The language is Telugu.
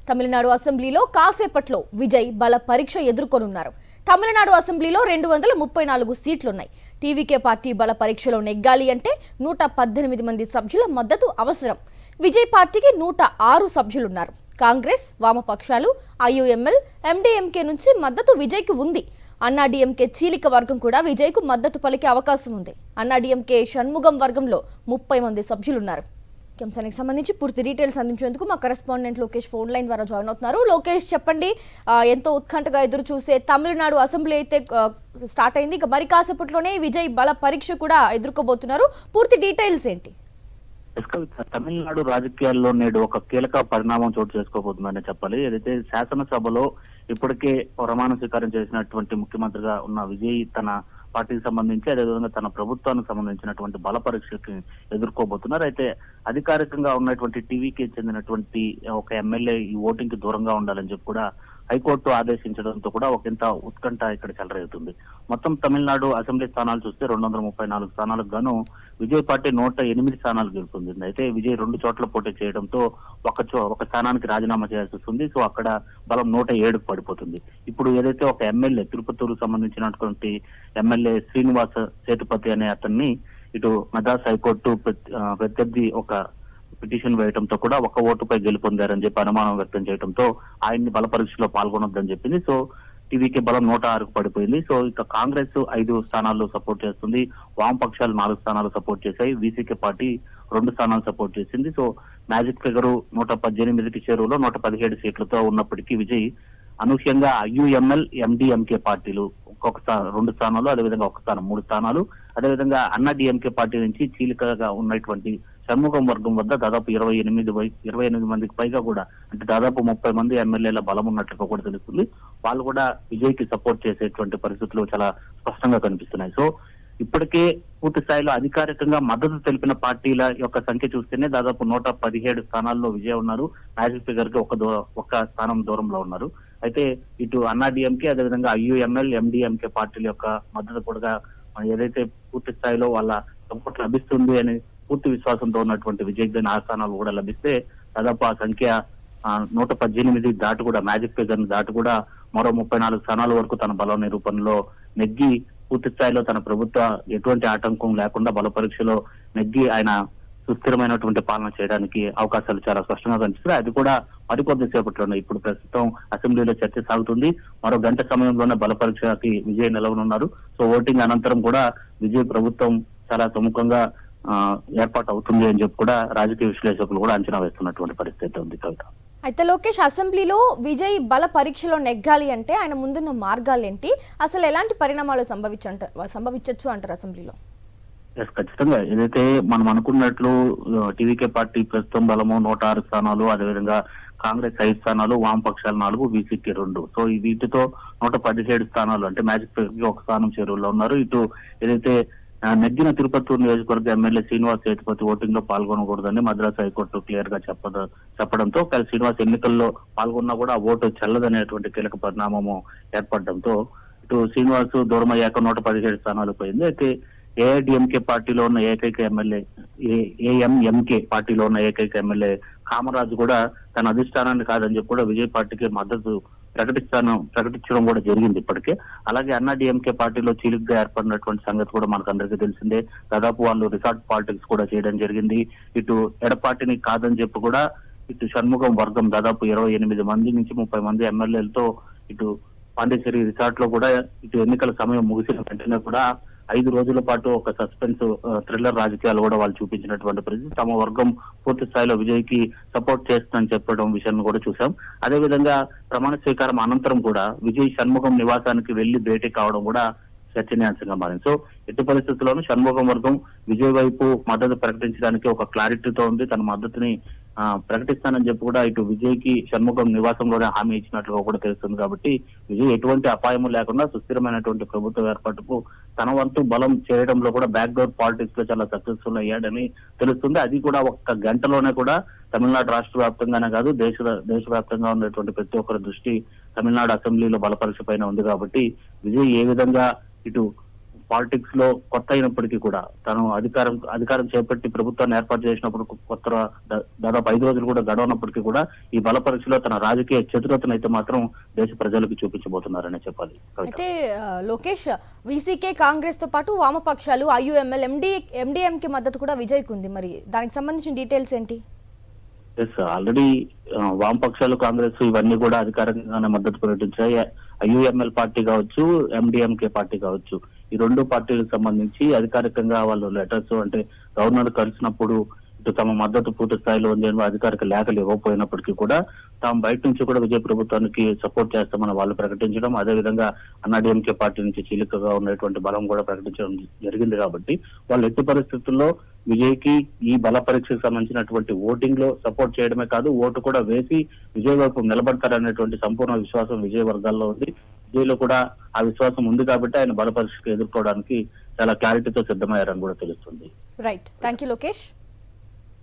తమిళనాడు అసెంబ్లీలో కాసేపట్లో విజయ్ బల పరీక్ష ఎదుర్కొనున్నారు. తమిళనాడు అసెంబ్లీలో 234 సీట్లున్నాయి. టీవీకే పార్టీ బల పరీక్షలో నెగ్గాలి అంటే 118 మంది సభ్యుల మద్దతు అవసరం. విజయ్ పార్టీకి 106 సభ్యులున్నారు. కాంగ్రెస్, వామపక్షాలు, ఐయుఎంఎల్, ఎండీఎంకే నుంచి మద్దతు విజయ్కి ఉంది. అన్నాడీఎంకే చీలిక వర్గం కూడా విజయ్కు మద్దతు పలికే అవకాశం ఉంది. అన్నాడీఎంకే షణ్ముగం వర్గంలో 30 మంది సభ్యులున్నారు. అంశానికి సంబంధించి పూర్తి డీటెయిల్స్ అందించేందుకు మా కరెస్పాండెంట్ లోకేష్ ఫోన్ లైన్ ద్వారా జాయిన్ అవుతున్నారు. లోకేష్, చెప్పండి, ఎంతో ఉత్కంఠగా ఎదురు చూసే తమిళనాడు అసెంబ్లీ అయితే స్టార్ట్ అయింది. ఇక మరి కాసేపట్లోనే విజయ్ బల పరీక్ష కూడా ఎదుర్కోబోతున్నారు. పూర్తి డీటెయిల్స్ ఏంటి? తమిళనాడు రాజకీయాల్లో నేడు ఒక కీలక పరిణామం చోటు చేసుకోబోతుందని చెప్పాలి. ఏదైతే శాసనసభలో ఇప్పటికే ప్రమాణ స్వీకారం చేసినటువంటి ముఖ్యమంత్రిగా ఉన్న విజయ్ తన పార్టీకి సంబంధించి అదేవిధంగా తన ప్రభుత్వానికి సంబంధించినటువంటి బల పరీక్షకి ఎదుర్కోబోతున్నారు. అయితే అధికారికంగా ఉన్నటువంటి టీవీకి చెందినటువంటి ఒక ఎమ్మెల్యే ఈ ఓటింగ్ కి దూరంగా ఉండాలని చెప్పి కూడా హైకోర్టు ఆదేశించడంతో కూడా ఒకంత ఉత్కంఠ ఇక్కడ చెలరేగుతుంది. మొత్తం తమిళనాడు అసెంబ్లీ స్థానాలు చూస్తే 234 స్థానాలకు గాను విజయ్ పార్టీ 108 స్థానాలు గెలుపొందింది. అయితే విజయ్ 2 చోట్ల పోటీ చేయడంతో ఒక స్థానానికి రాజీనామా చేయాల్సి వస్తుంది. సో అక్కడ బలం 107కు పడిపోతుంది. ఇప్పుడు ఏదైతే ఒక ఎమ్మెల్యే తిరుపతికి సంబంధించినటువంటి ఎమ్మెల్యే శ్రీనివాస సేతుపతి అనే అతన్ని ఇటు మద్రాస్ హైకోర్టు ప్రత్యర్థి ఒక పిటిషన్ వేయడంతో కూడా ఒక ఓటుపై గెలుపొందారని చెప్పి అనుమానం వ్యక్తం చేయడంతో ఆయన్ని బల పరీక్షలో పాల్గొనొద్దని చెప్పింది. సో టీవీకి బలం 106కు పడిపోయింది. సో ఇక కాంగ్రెస్ 5 స్థానాల్లో సపోర్ట్ చేస్తుంది. వామపక్షాలు 4 స్థానాలు సపోర్ట్ చేశాయి. వీసీకే పార్టీ 2 స్థానాలు సపోర్ట్ చేసింది. సో మ్యాజిక్ ఫిగర్ 118కి చేరువలో 117 సీట్లతో ఉన్నప్పటికీ విజయ్ అనూహ్యంగా ఐయుఎంఎల్, ఎండీఎంకే పార్టీలు ఒక్కొక్క 2 స్థానాలు, అదేవిధంగా 1 స్థానం 3 స్థానాలు, అదేవిధంగా అన్నా డిఎంకే పార్టీ నుంచి చీలికగా ఉన్నటువంటి షణ్ముగం వర్గం వద్ద దాదాపు 28 మందికి పైగా కూడా, అంటే దాదాపు 30 మంది ఎమ్మెల్యేల బలం ఉన్నట్లుగా కూడా తెలుస్తుంది. వాళ్ళు కూడా విజయ్ కి సపోర్ట్ చేసేటువంటి పరిస్థితులు చాలా స్పష్టంగా కనిపిస్తున్నాయి. సో ఇప్పటికే పూర్తి స్థాయిలో అధికారికంగా మద్దతు తెలిపిన పార్టీల యొక్క సంఖ్య చూస్తేనే దాదాపు 117 స్థానాల్లో విజయ్ ఉన్నారు. మ్యాజిక్ ఫిగర్ కి ఒక స్థానం దూరంలో ఉన్నారు. అయితే ఇటు అన్నా డిఎంకే అదేవిధంగా ఐయుఎంఎల్, ఎండిఎంకే పార్టీల యొక్క మద్దతు కూడా ఏదైతే పూర్తి స్థాయిలో వాళ్ళ సపోర్ట్ లభిస్తుంది అని పూర్తి విశ్వాసంతో ఉన్నటువంటి విజయ్ గన్ ఆ స్థానాలు కూడా లభిస్తే దాదాపు ఆ సంఖ్య 118 దాటి కూడా మ్యాజిక్ ఫిగర్ దాటి కూడా మరో 34 స్థానాల వరకు తన బల నిరూపణలో నెగ్గి పూర్తి స్థాయిలో తన ప్రభుత్వ ఎటువంటి ఆటంకం లేకుండా బల పరీక్షలో నెగ్గి ఆయన సుస్థిరమైనటువంటి పాలన చేయడానికి అవకాశాలు చాలా స్పష్టంగా కనిపిస్తున్నాయి. అది కూడా మరికొద్ది సేపట్లోనే ఇప్పుడు ప్రస్తుతం అసెంబ్లీలో చర్చ సాగుతుంది. మరో గంట సమయంలోనే బల పరీక్షకి విజయ్ నిలవనున్నారు. సో ఓటింగ్ అనంతరం కూడా విజయ్ ప్రభుత్వం చాలా ప్రముఖంగా ఏర్పాటు అవుతుంది అని చెప్పి కూడా రాజకీయ విశ్లేషకులు కూడా అంచనా వేస్తున్నటువంటి పరిస్థితి ఉంది. కవిత, అయితే లోకేష్, అసెంబ్లీలో విజయ్ బల పరీక్షలో నెగ్గాలి అంటే ఆయన ముందున్న మార్గాలు ఏంటి? అసలు ఎలాంటి పరిణామాలు సంభవించవచ్చు అంటారు అసెంబ్లీలో? ఖచ్చితంగా ఏదైతే మనం అనుకున్నట్లు టీవీకే పార్టీ ప్రస్తుతం బలము 106 స్థానాలు, అదేవిధంగా కాంగ్రెస్ 5 స్థానాలు, వామపక్షాలు 4, వీసీకి 2. సో ఈ వీటితో 117 స్థానాలు, అంటే మ్యాజిక్ కి 1 స్థానం చేరువలో ఉన్నారు. ఇటు ఏదైతే నెగ్గిన తిరుపతి నియోజకవర్గ ఎమ్మెల్యే శ్రీనివాస్ సేతుపతి ఓటింగ్ లో పాల్గొనకూడదని మద్రాసు హైకోర్టు క్లియర్ గా చెప్పడంతో శ్రీనివాస్ ఎన్నికల్లో పాల్గొన్నా కూడా ఓటు చెల్లదనేటువంటి కీలక పరిణామము ఏర్పడడంతో ఇటు శ్రీనివాస్ దూరమయ్యాక 117 స్థానాలు పోయింది. అయితే ఏఐడిఎంకే పార్టీలో ఉన్న ఏకైక ఎమ్మెల్యే, ఏఎంఎంకే పార్టీలో ఉన్న ఏకైక ఎమ్మెల్యే కామరాజు కూడా తన అధిష్టానాన్ని కాదని చెప్పి కూడా విజయ్ పార్టీకి మద్దతు ప్రకటించడం కూడా జరిగింది ఇప్పటికే. అలాగే అన్నా డిఎంకే పార్టీలో చీలికగా ఏర్పడినటువంటి సంగతి కూడా మనకు అందరికీ తెలిసిందే. దాదాపు వాళ్ళు రిసార్ట్ పాలిటిక్స్ కూడా చేయడం జరిగింది. ఇటు ఎడపార్టీని కాదని చెప్పి కూడా ఇటు షణ్ముగం వర్గం దాదాపు 28 మంది నుంచి 30 మంది ఎమ్మెల్యేలతో ఇటు పాండిచేరి రిసార్ట్ లో కూడా ఇటు ఎన్నికల సమయం ముగిసిన వెంటనే కూడా 5 రోజుల పాటు ఒక సస్పెన్స్ థ్రిల్లర్ రాజకీయాలు కూడా వాళ్ళు చూపించినటువంటి పరిస్థితి. తమ వర్గం పూర్తి స్థాయిలో విజయ్ కి సపోర్ట్ చేస్తుందని చెప్పడం విషయాన్ని కూడా చూసాం. అదేవిధంగా ప్రమాణ స్వీకారం అనంతరం కూడా విజయ్ షణ్ముగం నివాసానికి వెళ్లి భేటీ కావడం కూడా చర్చనీయాంశంగా మారింది. సో ఎట్టి పరిస్థితుల్లోనూ షణ్ముగం వర్గం విజయ్ వైపు మద్దతు ప్రకటించడానికి ఒక క్లారిటీతో ఉంది. తన మద్దతుని ప్రకటిస్తానని చెప్పి కూడా ఇటు విజయ్ కి షణ్ముగం నివాసంలోనే హామీ ఇచ్చినట్లుగా కూడా తెలుస్తుంది. కాబట్టి విజయ్ ఎటువంటి అపాయము లేకుండా సుస్థిరమైనటువంటి ప్రభుత్వ ఏర్పాటుకు తన వంతు బలం చేయడంలో కూడా బ్యాక్ డోర్ పాలిటిక్స్ లో చాలా సక్సెస్ఫుల్ అయ్యాడని తెలుస్తుంది. అది కూడా 1 గంటలోనే కూడా తమిళనాడు రాష్ట్ర వ్యాప్తంగానే కాదు దేశవ్యాప్తంగా ఉన్నటువంటి ప్రతి ఒక్కరి దృష్టి తమిళనాడు అసెంబ్లీలో బల పరీక్ష పైన ఉంది. కాబట్టి విజయ్ ఏ విధంగా ఇటు పాలిటిక్స్ లో కొత్త అయినప్పటికీ కూడా తను అధికారం చేపట్టి ప్రభుత్వాన్ని ఏర్పాటు చేసినప్పుడు కొత్త దాదాపు 5 రోజులు కూడా గడవనప్పటికీ కూడా ఈ బల పరీక్షలో తన రాజకీయ చతురతను అయితే మాత్రం దేశ ప్రజలకు చూపించబోతున్నారనే చెప్పాలి. అయితే లోకేష్, వీసీకే కాంగ్రెస్ తో పాటు వామపక్షాలు ఐయుఎంఎల్ ఎండిఎంకి మద్దతు కూడా విజయ్కి ఉంది. మరి దానికి సంబంధించిన డీటెయిల్స్ ఏంటి? ఎస్, ఆల్రెడీ వామపక్షాలు కాంగ్రెస్ ఇవన్నీ కూడా అధికారికంగానే మద్దతు ప్రకటించాయి. ఐయుఎంఎల్ పార్టీ కావచ్చు, ఎండిఎంకే పార్టీ కావచ్చు, ఈ 2 పార్టీలకు సంబంధించి అధికారికంగా వాళ్ళు లెటర్స్ అంటే గవర్నర్ కలిసినప్పుడు ఇటు తమ మద్దతు పూర్తి స్థాయిలో ఉంది అని అధికారిక లేఖలు ఇవ్వకపోయినప్పటికీ కూడా తాము బయట నుంచి కూడా విజయ ప్రభుత్వానికి సపోర్ట్ చేస్తామని వాళ్ళు ప్రకటించడం, అదేవిధంగా అన్నాడీఎంకే పార్టీ నుంచి చీలికగా ఉన్నటువంటి బలం కూడా ప్రకటించడం జరిగింది. కాబట్టి వాళ్ళు ఎట్టి పరిస్థితుల్లో విజయ్కి ఈ బల పరీక్షకు సంబంధించినటువంటి ఓటింగ్ లో సపోర్ట్ చేయడమే కాదు, ఓటు కూడా వేసి విజయ్ వైపు నిలబడతారనేటువంటి సంపూర్ణ విశ్వాసం విజయ్ వర్గాల్లో ఉంది. విజయ్లో కూడా ఆ విశ్వాసం ఉంది కాబట్టి ఆయన బల పరీక్షకు ఎదుర్కోవడానికి చాలా క్లారిటీతో సిద్ధమయ్యారని కూడా తెలుస్తుంది. Right, thank you Lokesh.